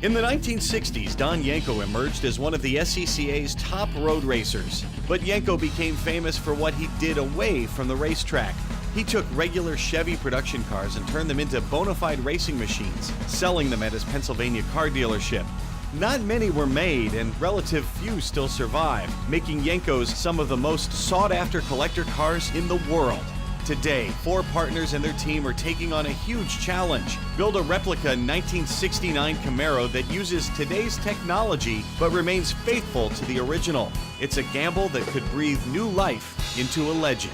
In the 1960s, Don Yenko emerged as one of the SCCA's top road racers. But Yenko became famous for what he did away from the racetrack. He took regular Chevy production cars and turned them into bona fide racing machines, selling them at his Pennsylvania car dealership. Not many were made, and relative few still survive, making Yenkos some of the most sought-after collector cars in the world. Today, 4 partners and their team are taking on a huge challenge. Build a replica 1969 Camaro that uses today's technology but remains faithful to the original. It's a gamble that could breathe new life into a legend.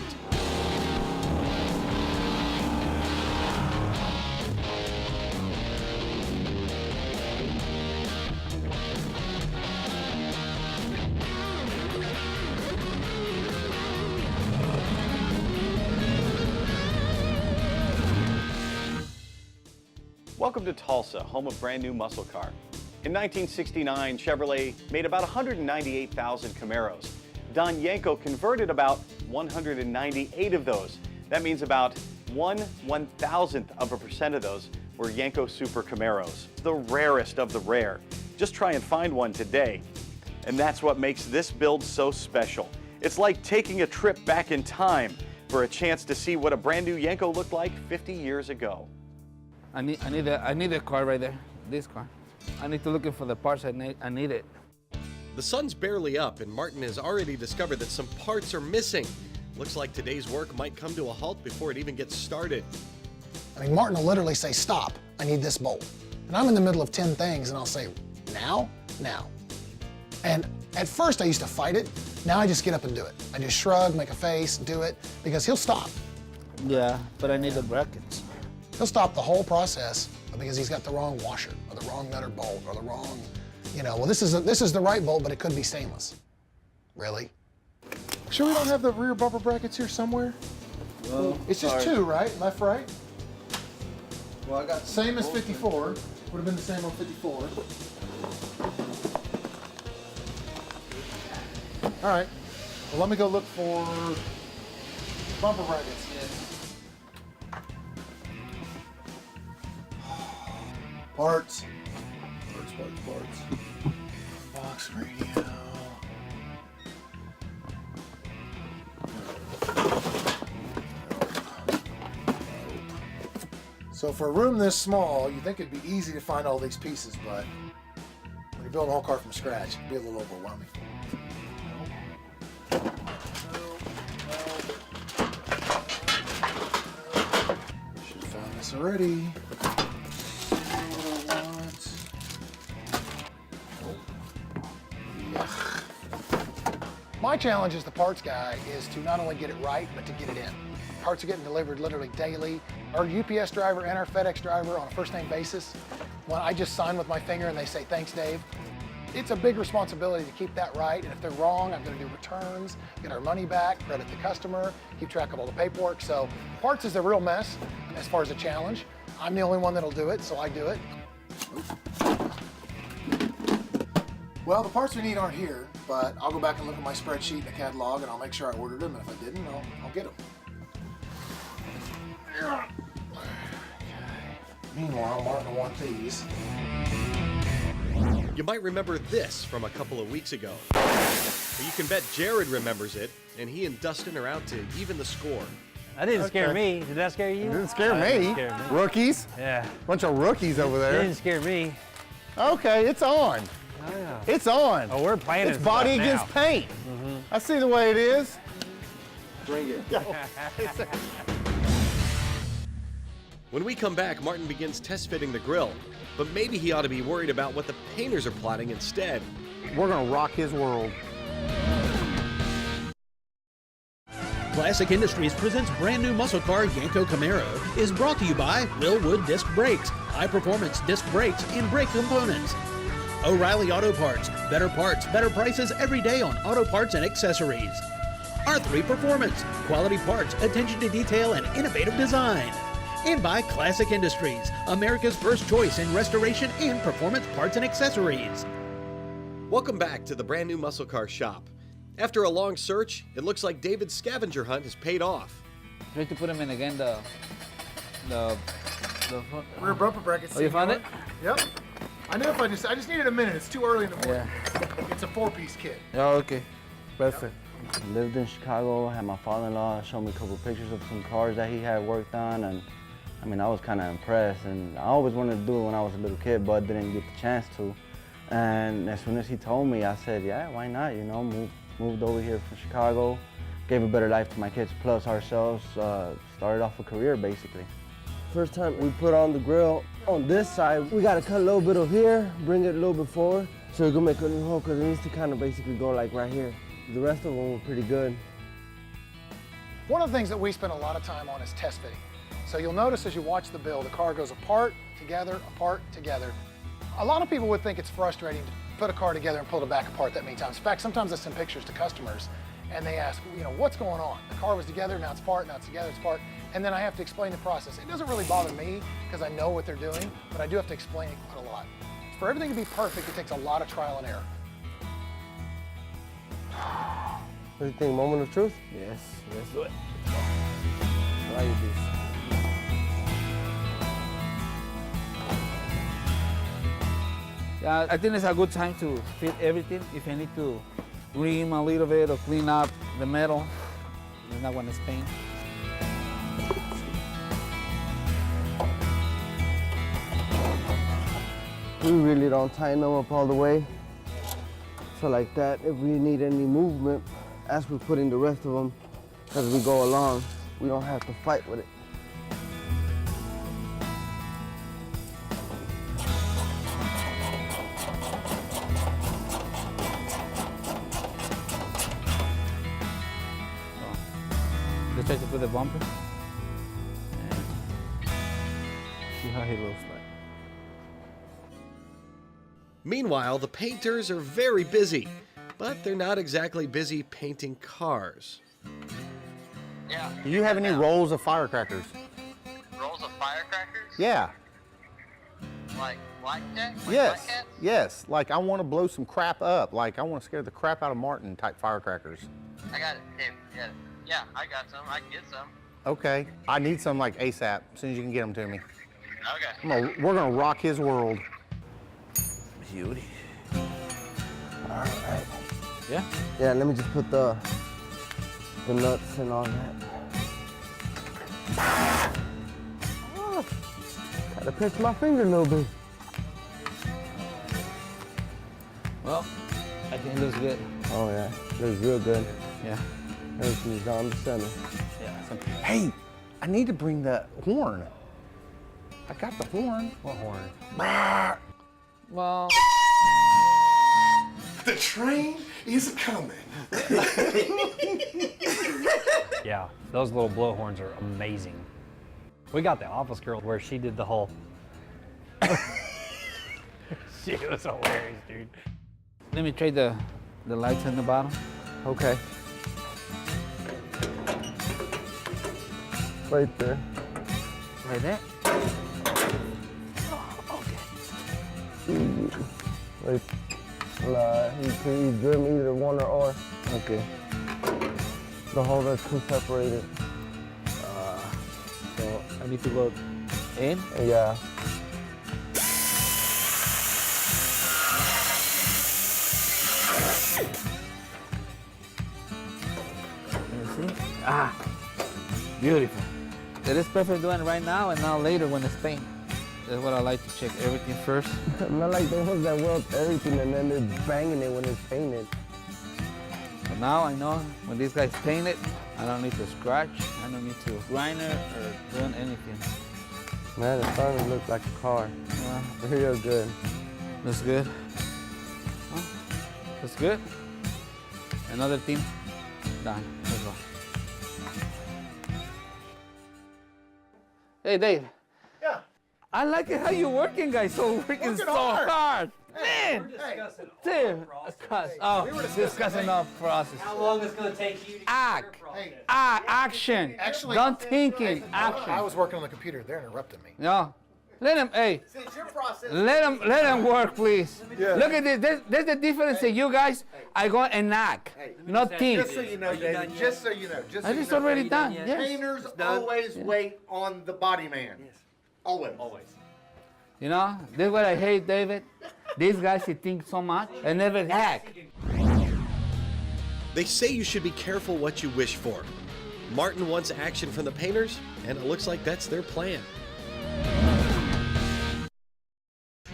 Welcome to Tulsa, home of brand new muscle car. In 1969, Chevrolet made about 198,000 Camaros. Don Yenko converted about 198 of those. That means about 1/1000% of those were Yenko Super Camaros, the rarest of the rare. Just try and find one today. And that's what makes this build so special. It's like taking a trip back in time for a chance to see what a brand new Yenko looked like 50 years ago. I need a car right there, this car. I need to look for the parts I need it. The sun's barely up and Martin has already discovered that some parts are missing. Looks like today's work might come to a halt before it even gets started. I mean, Martin will literally say, stop, I need this bolt. And I'm in the middle of 10 things and I'll say, now? Now. And at first I used to fight it. Now I just get up and do it. I just shrug, make a face, do it, because he'll stop. Yeah, but I need the brackets. He'll stop the whole process because he's got the wrong washer or the wrong nut or bolt or the wrong, well, this is the right bolt, but it could be stainless. Really? Sure we don't have the rear bumper brackets here somewhere? Well, it's just 2, right? Left, right? Well, I got same as 54. Would have been the same on 54. All right. Well, let me go look for bumper brackets. Parts. Parts. Box radio. So for a room this small, you'd think it'd be easy to find all these pieces, but when you're building a whole car from scratch, it'd be a little overwhelming. Should have found this already. My challenge as the parts guy is to not only get it right, but to get it in. Parts are getting delivered literally daily. Our UPS driver and our FedEx driver on a first name basis, when I just sign with my finger and they say, thanks, Dave. It's a big responsibility to keep that right, and if they're wrong, I'm gonna do returns, get our money back, credit the customer, keep track of all the paperwork. So parts is a real mess as far as a challenge. I'm the only one that'll do it, so I do it. Well, the parts we need aren't here, but I'll go back and look at my spreadsheet and the catalog, and I'll make sure I ordered them, and if I didn't, I'll get them. Okay. Meanwhile, Martin will want these. You might remember this from a couple of weeks ago. But you can bet Jared remembers it, and he and Dustin are out to even the score. That didn't scare me. Did that scare you? It didn't scare me. Didn't scare me. Rookies? Yeah. Bunch of rookies over It there. didn't scare me. Okay, it's on. Oh, yeah. It's on. Oh, we're playing It's body now. against paint. I see the way it is. Bring it. When we come back, Martin begins test fitting the grill, but maybe he ought to be worried about what the painters are plotting instead. We're gonna rock his world. Classic Industries presents brand new muscle car Yenko Camaro is brought to you by Willwood Disc Brakes, high performance disc brakes and brake components. O'Reilly Auto Parts, better parts, better prices every day on auto parts and accessories. R3 Performance, quality parts, attention to detail and innovative design. And by Classic Industries, America's first choice in restoration and performance parts and accessories. Welcome back to the brand new muscle car shop. After a long search, it looks like David's scavenger hunt has paid off. Try to put them in again, the Rear bumper brackets. Oh, you found it? Yep. I knew if I just needed a minute. It's too early in the morning. Yeah. It's a 4-piece kit. Yeah, okay. Perfect. Lived in Chicago, had my father-in-law show me a couple pictures of some cars that he had worked on, and I mean, I was kind of impressed, and I always wanted to do it when I was a little kid, but didn't get the chance to. And as soon as he told me, I said, yeah, why not, you know, moved over here from Chicago, gave a better life to my kids, plus ourselves, started off a career, basically. First time we put on the grill, on this side, we gotta cut a little bit of here, bring it a little bit forward, so we can make a new hole, because it needs to kind of basically go like right here. The rest of them were pretty good. One of the things that we spend a lot of time on is test fitting. So you'll notice as you watch the build, the car goes apart, together, apart, together. A lot of people would think it's frustrating to put a car together and pull it back apart that many times. In fact, sometimes I send pictures to customers and they ask, you know, what's going on? The car was together, now it's apart, now it's together, it's apart. And then I have to explain the process. It doesn't really bother me because I know what they're doing, but I do have to explain it quite a lot. For everything to be perfect, it takes a lot of trial and error. What do you think, moment of truth? Yes, let's do it. Try this. Yeah, I think it's a good time to fit everything. If I need to ream a little bit or clean up the metal, it's not when it's paint. We really don't tighten them up all the way. So like that, if we need any movement, as we're putting the rest of them, as we go along, we don't have to fight with it. Let's try to put the bumper. And see how he looks like. Meanwhile, the painters are very busy, but they're not exactly busy painting cars. Yeah. Do you have any rolls of firecrackers? Rolls of firecrackers? Yeah. Like blackjack? Like Yes. black Yes. Like I want to blow some crap up. Like I want to scare the crap out of Martin type firecrackers. I got it. Yeah, I got some. I can get some. Okay. I need some like ASAP. As soon as you can get them to me. Okay. We're gonna rock his world. Beauty. All right. Yeah? Yeah, let me just put the nuts and all that. Oh, gotta pinch my finger a little bit. Well, I think it looks good. Oh yeah, looks real good. Yeah. Everything's down the center. Yeah. Hey, I need to bring the horn. I got the horn. What horn? Well, The train is coming. Yeah, those little blow horns are amazing. We got the office girl where she did the whole. She was hilarious, dude. let me try the lights in the bottom. Okay. Right there. Right there. Right. You trim either one or. Okay. The hole that's too separated. So I need to go in. Yeah. You see? Ah, beautiful. It is perfect doing it right now and now later when it's paint. That's what I like to check everything first. Not like the ones that weld everything and then they're banging it when it's painted. So now I know when these guys paint it, I don't need to scratch, I don't need to grind it or doing anything. Man, it's starting to look like a car. Yeah, Real good. looks good. Huh? Looks good. Another thing done. Let's go. Hey Dave. Yeah. I like it how you're working, guys. So working so hard. Man, Dave, we're discussing the process. How long is it going to take you to Act, action. Actually, Don't thinking, action. I was working on the computer. They're interrupting me. No, let him. Hey, let him work, please. Look at this. There's the difference. You guys, I go and act, not think. Just so you know, David, just so you know. I just already done. Yes. Painters always wait on the body man. Always. You know, this is what I hate, David. These guys, they think so much and never hack. They say you should be careful what you wish for. Martin wants action from the painters, and it looks like that's their plan.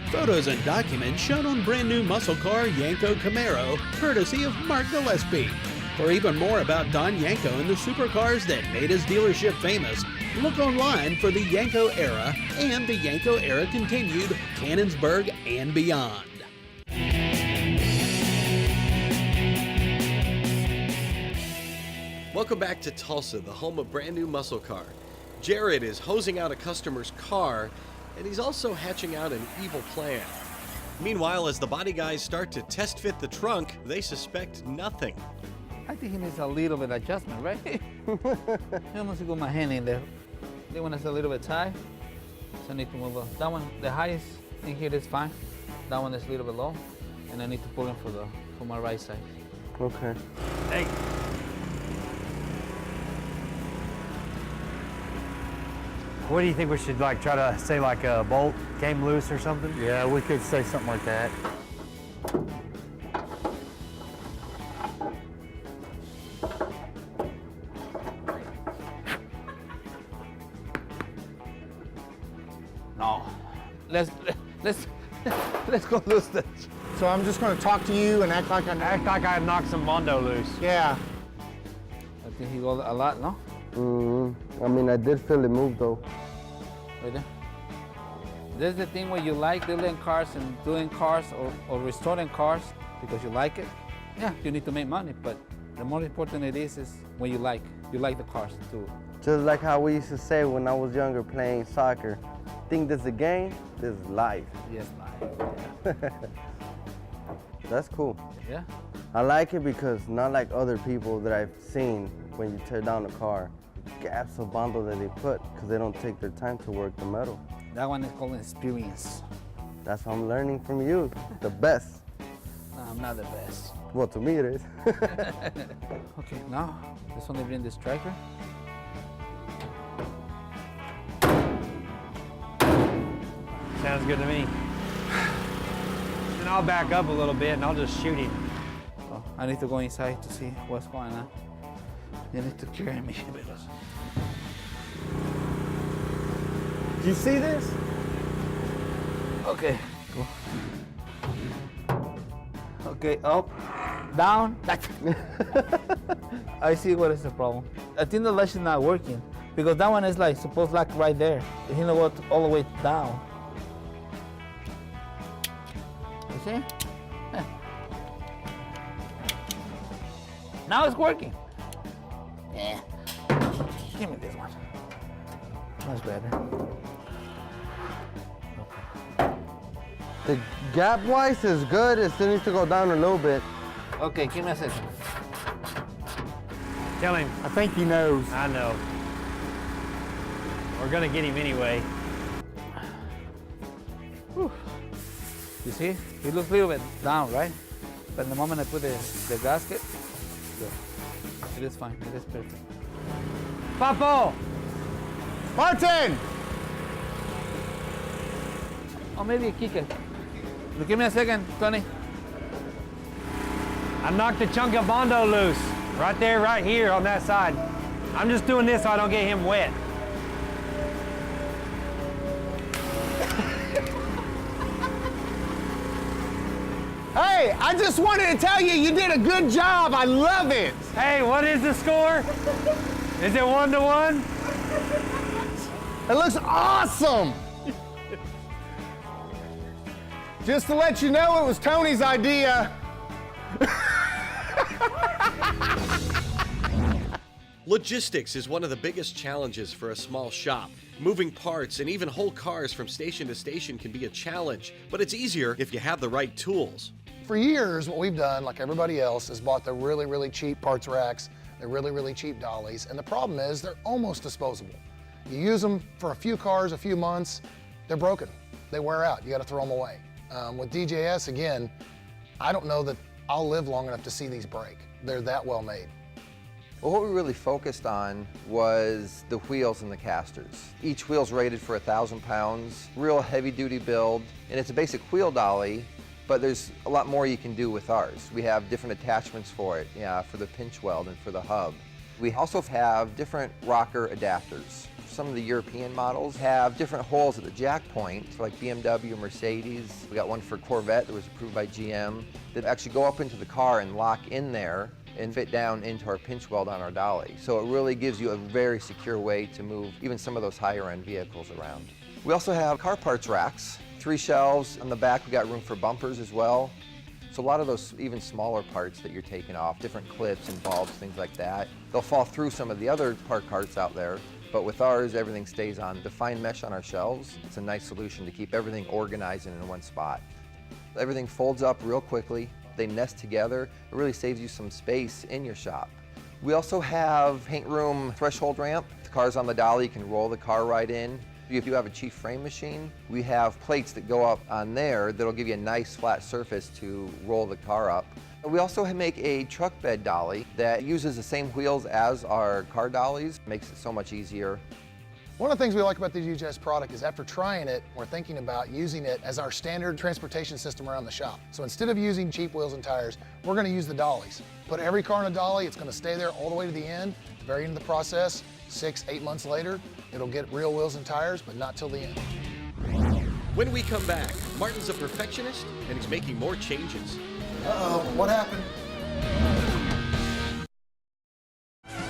Photos and documents shown on brand new muscle car Yenko Camaro, courtesy of Mark Gillespie. For even more about Don Yenko and the supercars that made his dealership famous, look online for the Yenko era and the Yenko era continued, Cannonsburg and beyond. Welcome back to Tulsa, the home of brand new muscle car. Jared is hosing out a customer's car, and he's also hatching out an evil plan. Meanwhile, as the body guys start to test fit the trunk, they suspect nothing. I think he needs a little bit of adjustment, right? I almost got my hand in there. This one is a little bit tight, so I need to move that one. The highest in here is fine. That one is a little bit low, and I need to pull in for my right side. Okay. Hey. What do you think we should like try to say like a bolt came loose or something? Yeah, we could say something like that. No, let's go loose this. So I'm just going to talk to you and act like I knocked some Mondo loose. Yeah. I think he got a lot, no? I mean, I did feel it move though. Right there. This is the thing where you like building cars and doing cars or restoring cars because you like it. Yeah, you need to make money, but the more important it is when you like the cars too. Just like how we used to say when I was younger playing soccer, think this is a game, this is life. Yes, life. Yeah. That's cool. Yeah. I like it because not like other people that I've seen when you tear down a car, gaps of bundle that they put because they don't take their time to work the metal. That one is called experience. That's what I'm learning from you, the best. No, I'm not the best. Well, to me it is. Okay, now, let's only bring this striker. Sounds good to me. And I'll back up a little bit and I'll just shoot him. Oh, I need to go inside to see what's going on. You need to carry me. Do you see this? Okay, go. Okay, up, down. I see what is the problem. I think the latch is not working because that one is like supposed like right there. You know what? All the way down. You see? Yeah. Now it's working. Yeah. Give me this one. That's better. The gap wise is good, it still needs to go down a little bit. Okay, give me a second. Tell him. I think he knows. I know. We're gonna get him anyway. Whew. You see? It looks a little bit down, right? But the moment I put the gasket, good. It is fine. It is perfect. Papo! Martin! Or maybe a kicker. Give me a second, Tony. I knocked a chunk of Bondo loose. Right there, right here on that side. I'm just doing this so I don't get him wet. Hey, I just wanted to tell you, you did a good job. I love it. Hey, what is the score? Is it 1-1? It looks awesome. Just to let you know, it was Tony's idea. Logistics is one of the biggest challenges for a small shop. Moving parts and even whole cars from station to station can be a challenge, but it's easier if you have the right tools. For years, what we've done, like everybody else, is bought the really, really cheap parts racks, the really, really cheap dollies, and the problem is they're almost disposable. You use them for a few cars, a few months, they're broken. They wear out, you gotta throw them away. With DJS, again, I don't know that I'll live long enough to see these break. They're that well made. Well, what we really focused on was the wheels and the casters. Each wheel's rated for 1,000 pounds, real heavy-duty build, and it's a basic wheel dolly, but there's a lot more you can do with ours. We have different attachments for it, for the pinch weld and for the hub. We also have different rocker adapters. Some of the European models have different holes at the jack point, like BMW, Mercedes. We got one for Corvette that was approved by GM that actually go up into the car and lock in there and fit down into our pinch weld on our dolly. So it really gives you a very secure way to move even some of those higher end vehicles around. We also have car parts racks, 3 shelves. On the back we got room for bumpers as well. So a lot of those even smaller parts that you're taking off, different clips and bulbs, things like that, they'll fall through some of the other part carts out there. But with ours, everything stays on the fine mesh on our shelves. It's a nice solution to keep everything organized and in one spot. Everything folds up real quickly. They nest together. It really saves you some space in your shop. We also have paint room threshold ramp. The car's on the dolly, you can roll the car right in. If you have a chief frame machine, we have plates that go up on there that'll give you a nice flat surface to roll the car up. We also make a truck bed dolly that uses the same wheels as our car dollies. Makes it so much easier. One of the things we like about the UGS product is after trying it, we're thinking about using it as our standard transportation system around the shop. So instead of using cheap wheels and tires, we're going to use the dollies. Put every car in a dolly, it's going to stay there all the way to the end, very end of the process. 6-8 months later, it'll get real wheels and tires, but not till the end. When we come back, Martin's a perfectionist and he's making more changes. Uh-oh, what happened?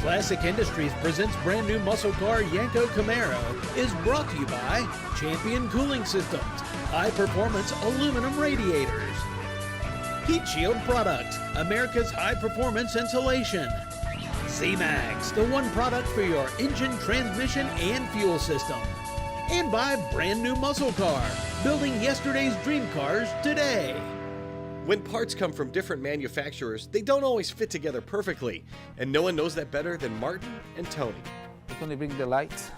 Classic Industries presents brand new muscle car Yenko Camaro is brought to you by Champion Cooling Systems, high performance aluminum radiators, Heat Shield Products, America's high performance insulation, Z-Max, the one product for your engine, transmission, and fuel system, and by brand new muscle car, building yesterday's dream cars today. When parts come from different manufacturers, they don't always fit together perfectly, and no one knows that better than Martin and Tony. It's only bring the lights.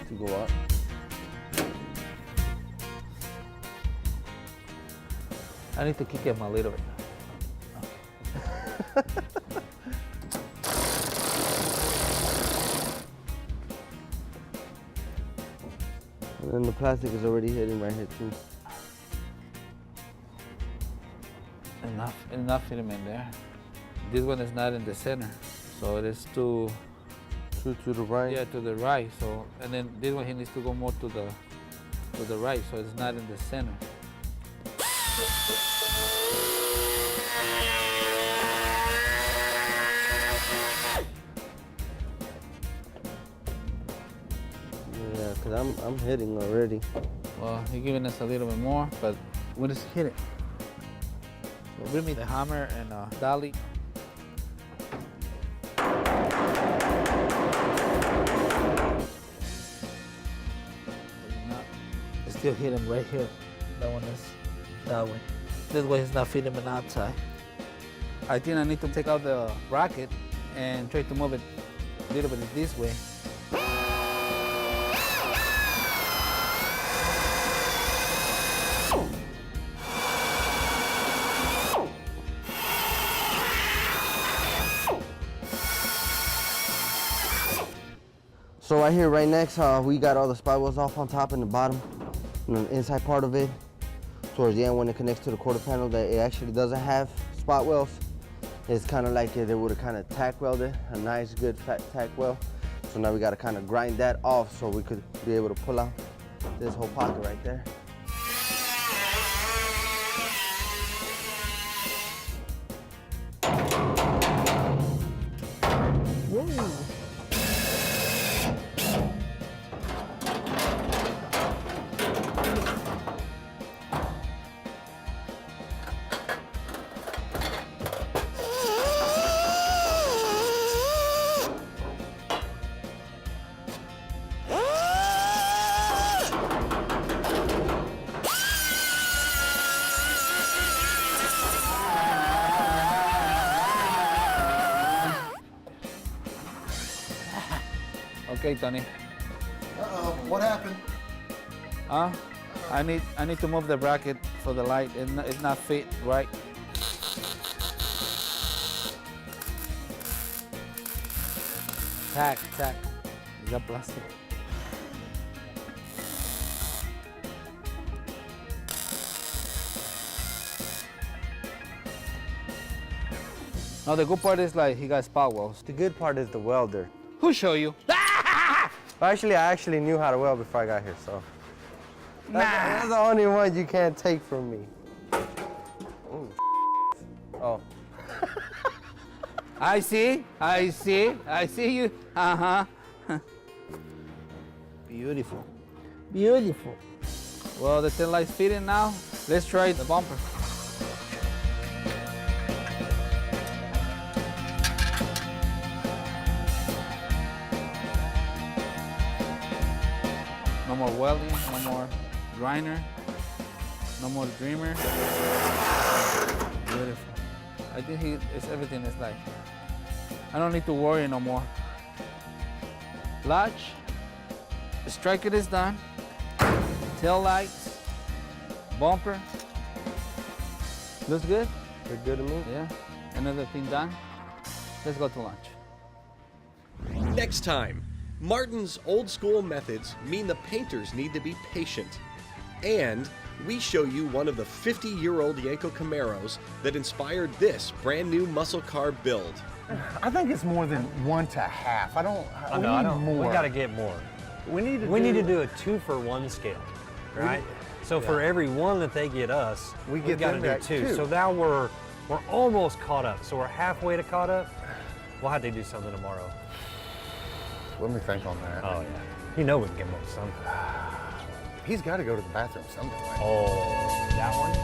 To go up. I need to kick him a little bit. And the plastic is already hitting right here too. Enough filament there. This one is not in the center, so it is too To the right. Yeah, to the right. So, and then this one he needs to go more to the right, so it's not in the center. Yeah, cause I'm hitting already. Well, he's giving us a little bit more, but we just hit it. So bring me the hammer and dolly. Still hit him right here. That one is that way. This way he's not feeding him outside. I think I need to take out the bracket and try to move it a little bit this way. So right here, right next, we got all the spot wheels off on top and the bottom, and the inside part of it. Towards the end, when it connects to the quarter panel, that it actually doesn't have spot welds. It's kind of like they would have kind of tack welded, a nice, good fat tack weld. So now we got to kind of grind that off so we could be able to pull out this whole pocket right there. Okay, Tony. Uh-oh, what happened? Huh? I need to move the bracket for the light. It's not fit right. Tack. Is that plastic? No, the good part is like he got spot welds. The good part is the welder. Who show you? Actually, I actually knew how to weld before I got here, so. That's the only one you can't take from me. Ooh. Oh. I see you. Beautiful. Well, the tail light's fitting now. Let's try the bumper. No more welding, no more grinder, no more dreamer. Beautiful. I think everything is like, I don't need to worry no more. Latch, the striker is done. Tail lights, bumper. Looks good? Look good to me? Yeah. Another thing done. Let's go to lunch. Next time, Martin's old school methods mean the painters need to be patient. And we show you one of the 50-year-old Yenko Camaros that inspired this brand new muscle car build. I think it's more than 1 to half. I don't need more. We gotta get more. We need to do a 2-for-1 scale, right? So for every one that they get us, we gotta do 2. So now we're almost caught up. So we're halfway to caught up. We'll have to do something tomorrow. Let me think on that. Oh yeah. You know we can get him up something. He's got to go to the bathroom sometime. Oh, that one?